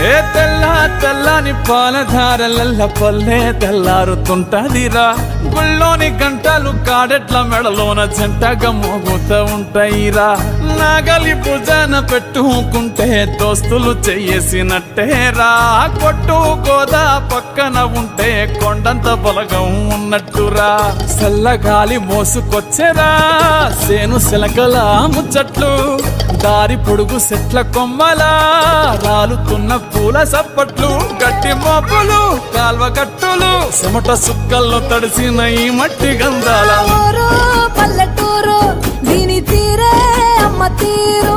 ఏ తెల్లని పాలధారలల్ల పల్లె తెల్లారుతుంటదిరా. గుళ్ళోని గంటలు కాడెట్ల మెడలోన జంటగా మోగుతూ ఉంటాయిరా. నాగలి భుజాన పెట్టుకుంటే దోస్తులు చెయ్యేసినట్టేరా. కొట్టు గోదా పక్కన ఉంటే కొండంత బలగం ఉన్నట్టురా. చల్లగాలి మోసుకొచ్చెరా సేను శిలకల ముచ్చట్లు. దారి పొడుగు చెట్ల కొమ్మలా రాలుతున్న పూల సప్పట్లు. గట్టి మోపులు కాల్వ గట్టులు చెమట సుక్కల్లో తడిసిన ఈ మట్టి గంధాల పల్లెటూరు దీని తీరే అమ్మ తీరు.